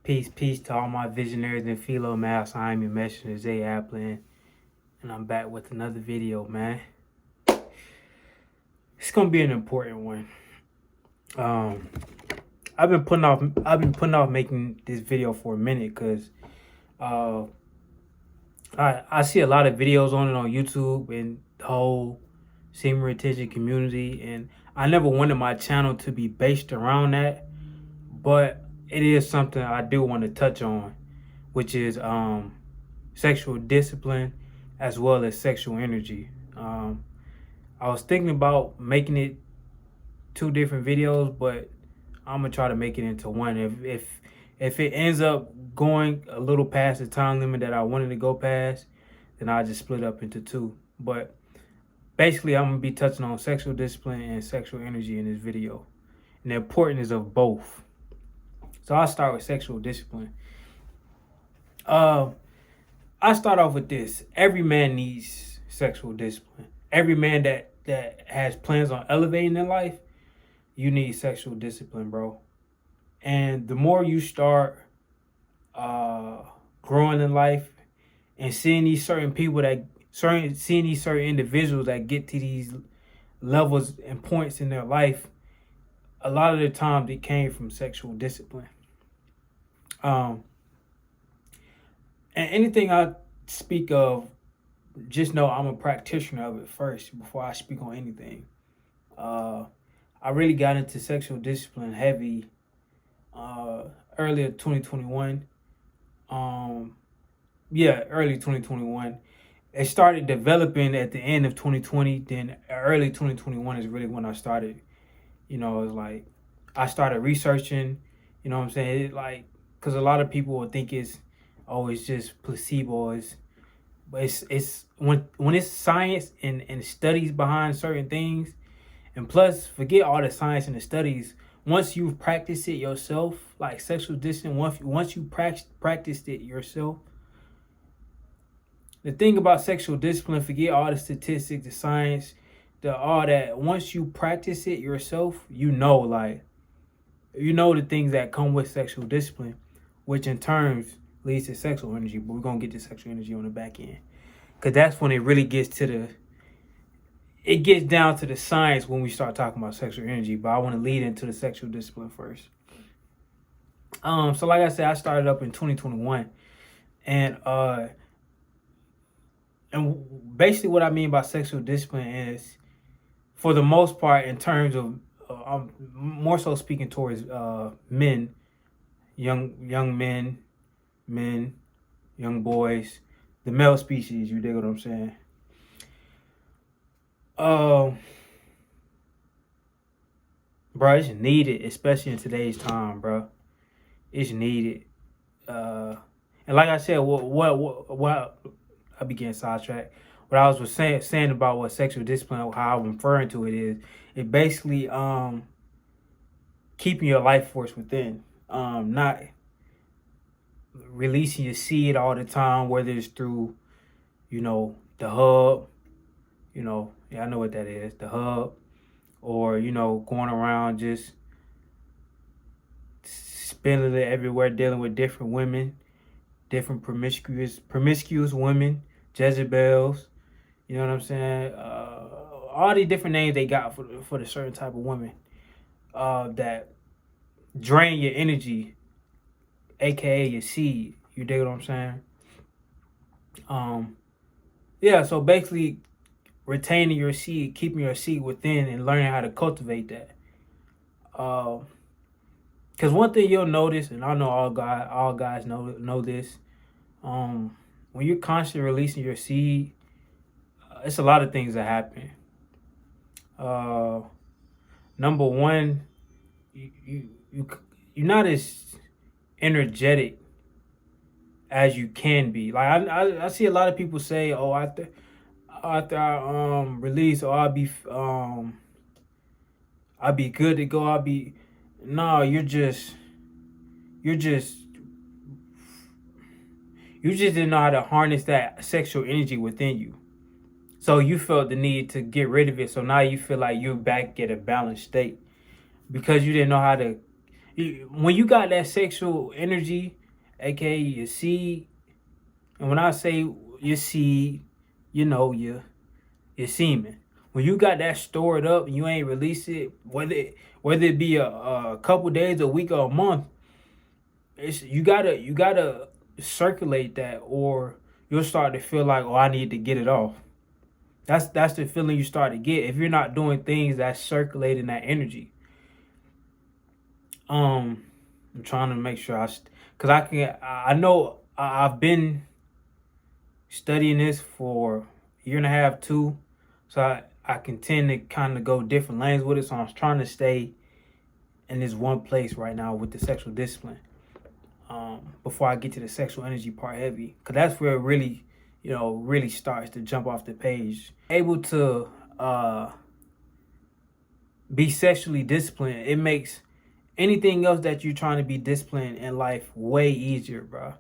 Peace to all my visionaries and philo mass. I'm your messenger, Zay Applin, and I'm back with another video, man. It's gonna be an important one. Um, I've been putting off making this video for a minute because I see a lot of videos on it on YouTube and the whole semen retention community, and I never wanted my channel to be based around that, but it is something I do want to touch on, which is sexual discipline as well as sexual energy. I was thinking about making it two different videos, but I'm gonna try to make it into one. If it ends up going a little past the time limit that I wanted to go past, then I'll just split up into two. But basically, I'm gonna be touching on sexual discipline and sexual energy in this video, and the importance of both. So I'll start with sexual discipline. I start off with this. Every man needs sexual discipline. Every man that has plans on elevating in life, you need sexual discipline, bro. And the more you start growing in life and seeing these certain people seeing these certain individuals that get to these levels and points in their life, a lot of the times it came from sexual discipline. And anything I speak of, just know I'm a practitioner of it first before I speak on anything. I really got into sexual discipline heavy earlier 2021. Early 2021. It started developing at the end of 2020. Then early 2021 is really when I started. It was like I started researching. You know what I'm saying? Because a lot of people will think it's just placebo. But it's when it's science and studies behind certain things, and plus forget all the science and the studies. Once you've practiced it yourself, like sexual discipline, once you practiced it yourself, the thing about sexual discipline, forget all the statistics, the science, all that. Once you practice it yourself, you know the things that come with sexual discipline, which in turn leads to sexual energy. But we're gonna get to sexual energy on the back end, because that's when it really gets down to the science when we start talking about sexual energy. But I want to lead into the sexual discipline first. So like I said, I started up in 2021, and basically what I mean by sexual discipline is, for the most part, in terms of I'm more so speaking towards men, young men, young boys, the male species. You dig what I'm saying? Bro, it's needed, especially in today's time, bro. It's needed. And like I said, what I began sidetrack. What I was saying about what sexual discipline, how I'm referring to it, is it basically keeping your life force within, not releasing your seed all the time, whether it's through, the hub, I know what that is, the hub, or, going around just spending it everywhere, dealing with different women, different promiscuous women, Jezebels, you know what I'm saying? All these different names they got for the certain type of women that drain your energy, aka your seed. You dig what I'm saying? So basically retaining your seed, keeping your seed within, and learning how to cultivate that. Because one thing you'll notice, and I know all guys know this, when you're constantly releasing your seed, it's a lot of things that happen. Number one, you're not as energetic as you can be. Like I see a lot of people say, "Oh, after I release, or I'll be good to go. No, you just didn't know how to harness that sexual energy within you. So you felt the need to get rid of it. So now you feel like you're back at a balanced state because you didn't know how to When you got that sexual energy, aka your seed, and when I say your seed, your semen. When you got that stored up and you ain't release it, whether it be a couple days, a week, or a month, you gotta circulate that, or you'll start to feel like, oh, I need to get it off. That's the feeling you start to get if you're not doing things that's circulating that energy. I'm trying to make sure cause I know I've been studying this for a year and a half too, so I can tend to kind of go different lanes with it. So I'm trying to stay in this one place right now with the sexual discipline. Before I get to the sexual energy part heavy, because that's where it really, really starts to jump off the page. Able to be sexually disciplined, it makes anything else that you're trying to be disciplined in life way easier, bro.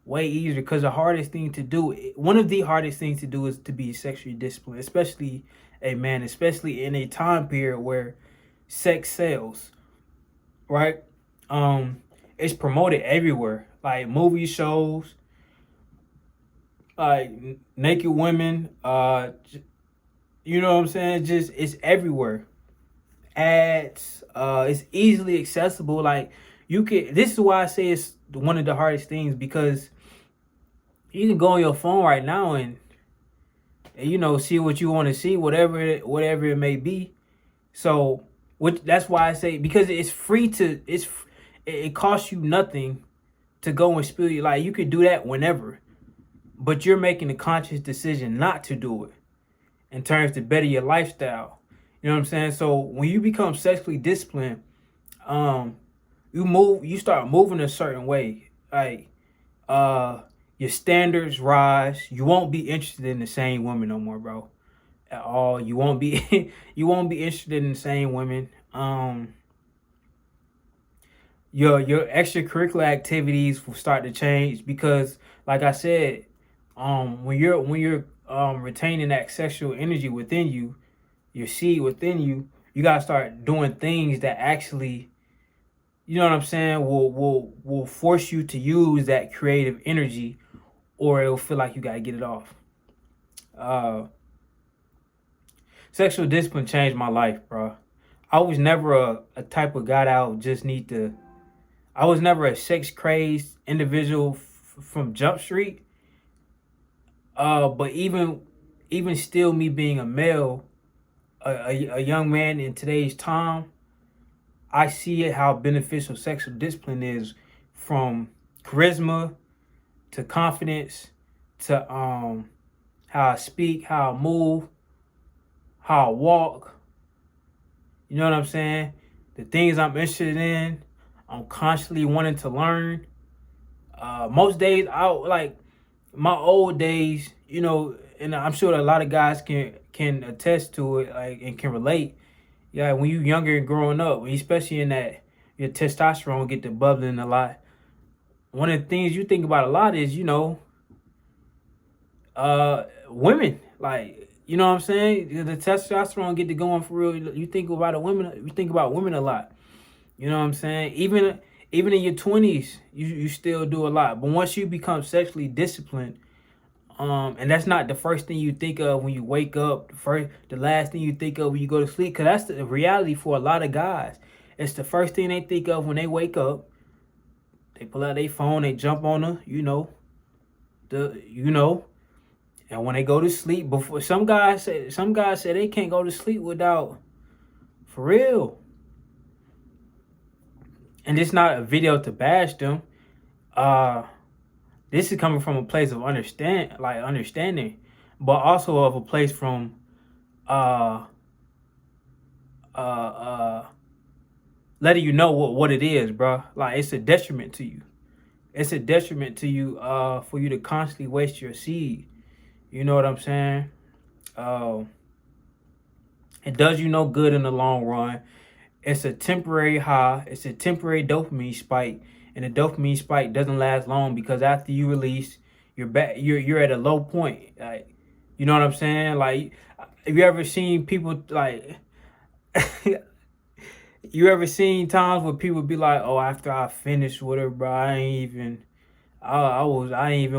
Way easier, because one of the hardest things to do is to be sexually disciplined, especially a man, especially in a time period where sex sells, right? It's promoted everywhere, like movie shows, like naked women, you know what I'm saying? Just it's everywhere. Ads, it's easily accessible. Like this is why I say it's one of the hardest things, because you can go on your phone right now and see what you want to see, whatever it may be. So that's why I say, because it's free it costs you nothing to go and spill your, like, you could do that whenever, but you're making a conscious decision not to do it in terms to better your lifestyle. You know what I'm saying? So when you become sexually disciplined, you start moving a certain way. Like, your standards rise. You won't be interested in the same women no more, bro. At all. You won't be you won't be interested in the same women. Your extracurricular activities will start to change, because, like I said, when you're retaining that sexual energy within you, your seed within you, you gotta start doing things that actually, you know what I'm saying, will force you to use that creative energy, or it'll feel like you gotta get it off. Sexual discipline changed my life, bro. I was never a type of guy that would just need to. I was never a sex crazed individual from Jump Street. But even still, me being a male, a young man in today's time, I see it how beneficial sexual discipline is, from charisma to confidence to how I speak, how I move, how I walk. You know what I'm saying? The things I'm interested in, I'm constantly wanting to learn. Most days, my old days, and I'm sure a lot of guys can attest to it, like, and can relate. Yeah, when you younger and growing up, especially in that your testosterone get to bubbling a lot. One of the things you think about a lot is, women. Like, you know what I'm saying? The testosterone get to going for real. You think about women a lot. You know what I'm saying? Even in your 20s, you still do a lot. But once you become sexually disciplined, and that's not the first thing you think of when you wake up, the last thing you think of when you go to sleep, because that's the reality for a lot of guys. It's the first thing they think of when they wake up. They pull out their phone, they jump on and when they go to sleep, before some guys say they can't go to sleep without, for real. And it's not a video to bash them. This is coming from a place of understanding, but also of a place from letting you know what it is, bro. Like, it's a detriment to you. It's a detriment to you for you to constantly waste your seed. You know what I'm saying? It does you no good in the long run. It's a temporary high. It's a temporary dopamine spike, and the dopamine spike doesn't last long, because after you release, you're back. You're at a low point. Like, you know what I'm saying? Like, have you ever seen people, like, You ever seen times where people be like, "Oh, after I finished with her, bro, I ain't even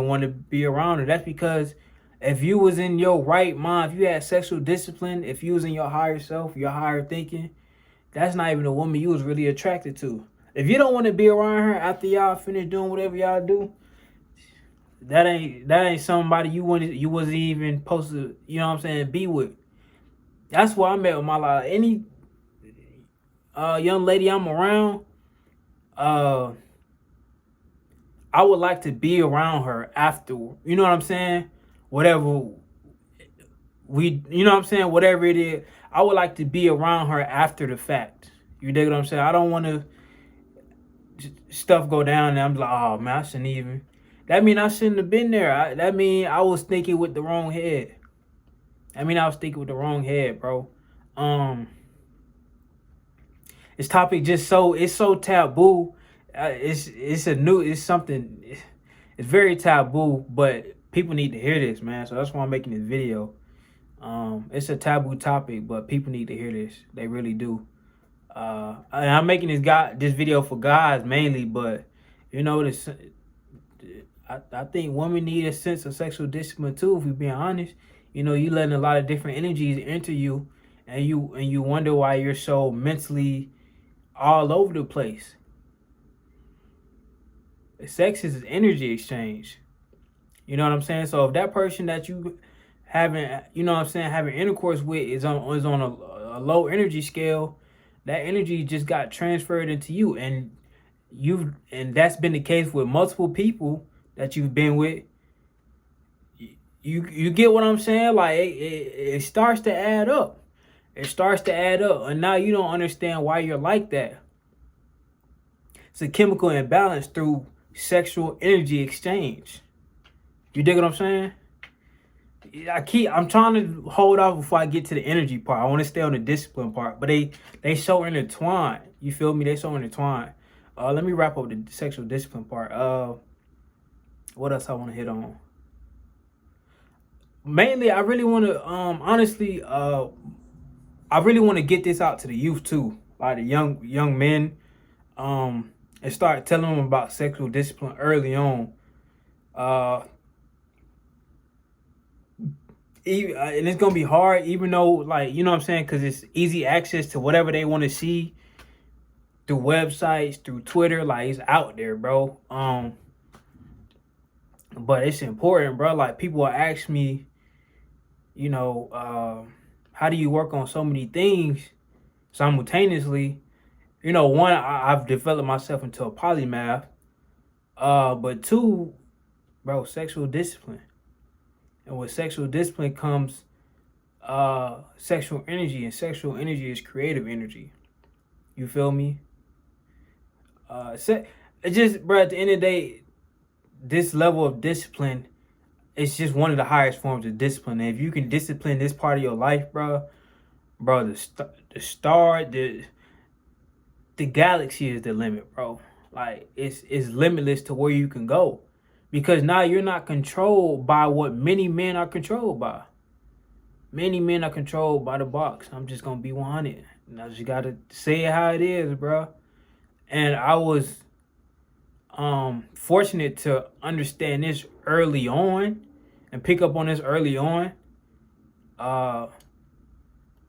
want to be around her." That's because if you was in your right mind, if you had sexual discipline, if you was in your higher self, your higher thinking, that's not even the woman you was really attracted to. If you don't want to be around her after y'all finish doing whatever y'all do, that ain't somebody you wasn't even supposed to, you know what I'm saying, be with. That's why I met with my life. Any young lady I'm around, uh I would like to be around her after. You know what I'm saying? Whatever you know what I'm saying? Whatever it is, I would like to be around her after the fact. You dig what I'm saying? I don't want to stuff go down and I'm like, oh man, I shouldn't even. That mean I shouldn't have been there. That mean I was thinking with the wrong head. Bro. This topic it's so taboo. It's very taboo, but people need to hear this, man. So that's why I'm making this video. It's a taboo topic, but people need to hear this. They really do. And I'm making this video for guys mainly, but you know this. I think women need a sense of sexual discipline too. If we're being honest, you know, you letting a lot of different energies enter you, and you wonder why you're so mentally all over the place. Sex is an energy exchange. You know what I'm saying? So if that person that you having, you know what I'm saying, having intercourse with is on a low energy scale, that energy just got transferred into you, and that's been the case with multiple people that you've been with. You get what I'm saying? Like it starts to add up. And now you don't understand why you're like that. It's a chemical imbalance through sexual energy exchange. You dig what I'm saying? I'm trying to hold off before I get to the energy part. I want to stay on the discipline part, but they so intertwined. You feel me? They so intertwined. Let me wrap up the sexual discipline part. What else I want to hit on? Mainly, I really want to honestly, I really want to get this out to the youth too, like the young men, and start telling them about sexual discipline early on. And it's gonna be hard, even though, like, you know what I'm saying, because it's easy access to whatever they want to see through websites, through Twitter. Like, it's out there, bro. But it's important, bro. Like, people will ask me, you know, how do you work on so many things simultaneously? You know, one, I've developed myself into a polymath. But two, bro, sexual discipline. And with sexual discipline comes sexual energy, and sexual energy is creative energy. You feel me? It just, bro, at the end of the day, this level of discipline, it's just one of the highest forms of discipline. And if you can discipline this part of your life, bro, the galaxy is the limit, bro. Like, it's limitless to where you can go. Because now you're not controlled by what many men are controlled by. Many men are controlled by the box. I'm just going to be 100. And I just got to say it how it is, bro. And I was fortunate to understand this early on and pick up on this early on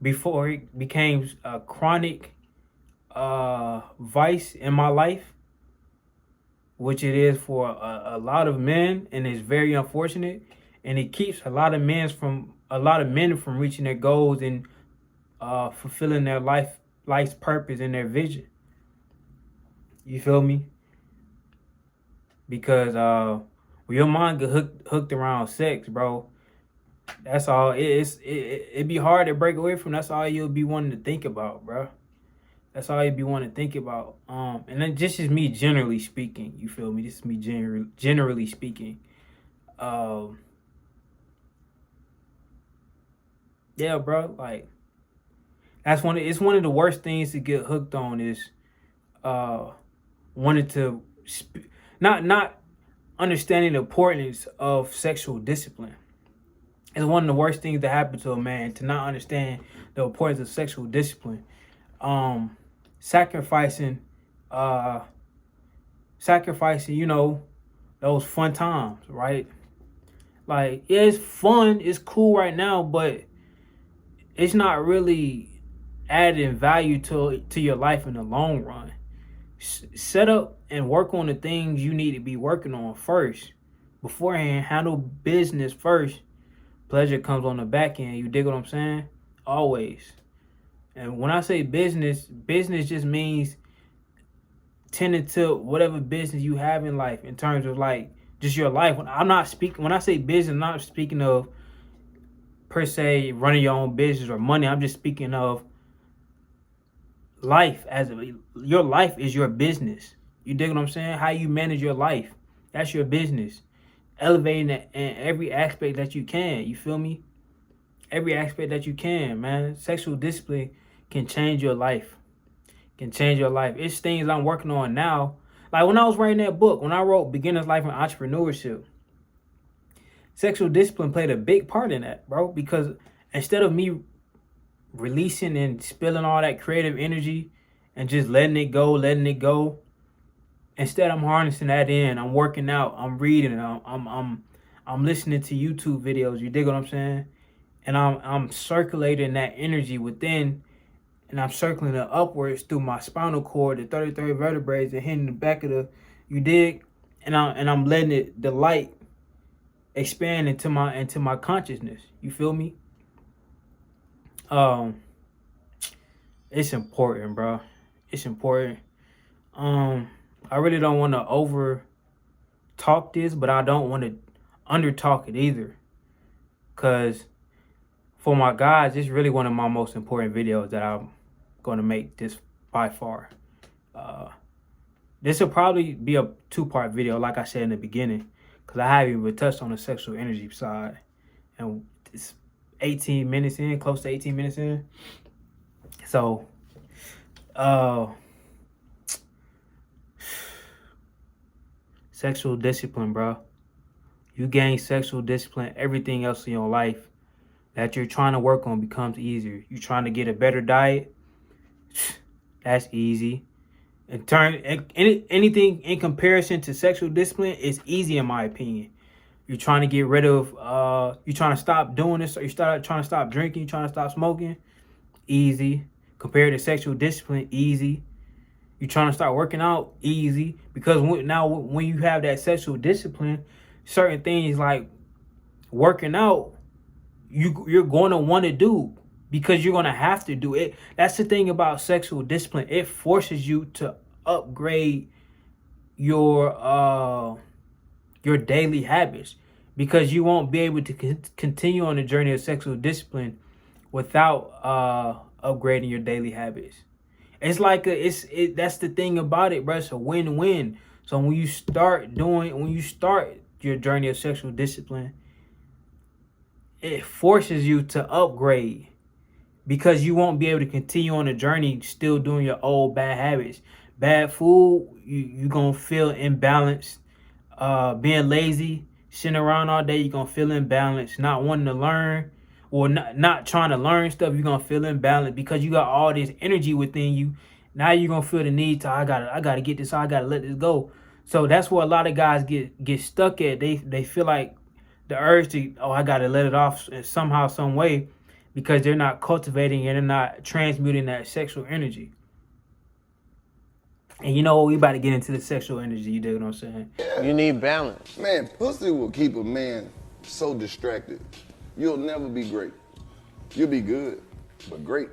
before it became a chronic vice in my life, which it is for a lot of men, and it's very unfortunate, and it keeps a lot of men from reaching their goals and fulfilling their life's purpose and their vision. You feel me? Because when your mind get hooked around sex, bro, that's all. It'd be hard to break away from. That's all you'll be wanting to think about, bro. That's all you'd be wanting to think about. And then this is me generally speaking. You feel me? This is me generally speaking. Yeah, bro. Like, it's one of the worst things to get hooked on is wanting to not understanding the importance of sexual discipline. It's one of the worst things that happen to a man, to not understand the importance of sexual discipline. sacrificing, uh, you know, those fun times, right? Like, yeah, it's fun, it's cool right now, but it's not really adding value to your life in the long run. Set up and work on the things you need to be working on first. Beforehand, handle business first. Pleasure comes on the back end. You dig what I'm saying? Always. And when I say business, business just means tending to whatever business you have in life in terms of like just your life. When I say business, I'm not speaking of per se running your own business or money. I'm just speaking of life your life is your business. You dig what I'm saying? How you manage your life, that's your business. Elevating it in every aspect that you can. You feel me? Every aspect that you can, man. Sexual discipline can change your life. Can change your life. It's things I'm working on now. Like when I was writing that book, when I wrote Beginner's Life in Entrepreneurship, sexual discipline played a big part in that, bro. Because instead of me releasing and spilling all that creative energy and just letting it go, instead I'm harnessing that in. I'm working out, I'm reading, I'm listening to YouTube videos. You dig what I'm saying? And I'm circulating that energy within, and I'm circling it upwards through my spinal cord, the 33rd vertebrae, and hitting the back of the, you dig? And I'm letting the light expand into my consciousness. You feel me? It's important, bro. It's important. I really don't want to over talk this, but I don't want to under talk it either. Cause for my guys, it's really one of my most important videos that I'm going to make this by far. This will probably be a 2-part video, like I said in the beginning, because I haven't even touched on the sexual energy side. And it's 18 minutes in, close to 18 minutes in. So, sexual discipline, bro. You gain sexual discipline, everything else in your life that you're trying to work on becomes easier. You're trying to get a better diet, that's easy. Anything in comparison to sexual discipline is easy in my opinion. You're trying to get rid of, you're trying to stop doing this, or you're trying to stop drinking, you're trying to stop smoking, easy. Compared to sexual discipline, easy. You're trying to start working out, easy. Because when you have that sexual discipline, certain things like working out, you're going to want to do because you're going to have to do it. That's the thing about sexual discipline. It forces you to upgrade your daily habits, because you won't be able to continue on the journey of sexual discipline without upgrading your daily habits. It's like that's the thing about it, bro. It's a win-win. So when you start your journey of sexual discipline, it forces you to upgrade, because you won't be able to continue on the journey still doing your old bad habits. Bad food, you're going to feel imbalanced. Being lazy, sitting around all day, you're going to feel imbalanced. Not wanting to learn, or not trying to learn stuff, you're going to feel imbalanced because you got all this energy within you. Now you're going to feel the need to, I gotta get this, I got to let this go. So that's where a lot of guys get stuck at. They feel like the urge to, I got to let it off somehow, some way, because they're not cultivating and they're not transmuting that sexual energy. And you know what? We about to get into the sexual energy. You dig what I'm saying? You need balance. Man, pussy will keep a man so distracted. You'll never be great. You'll be good, but great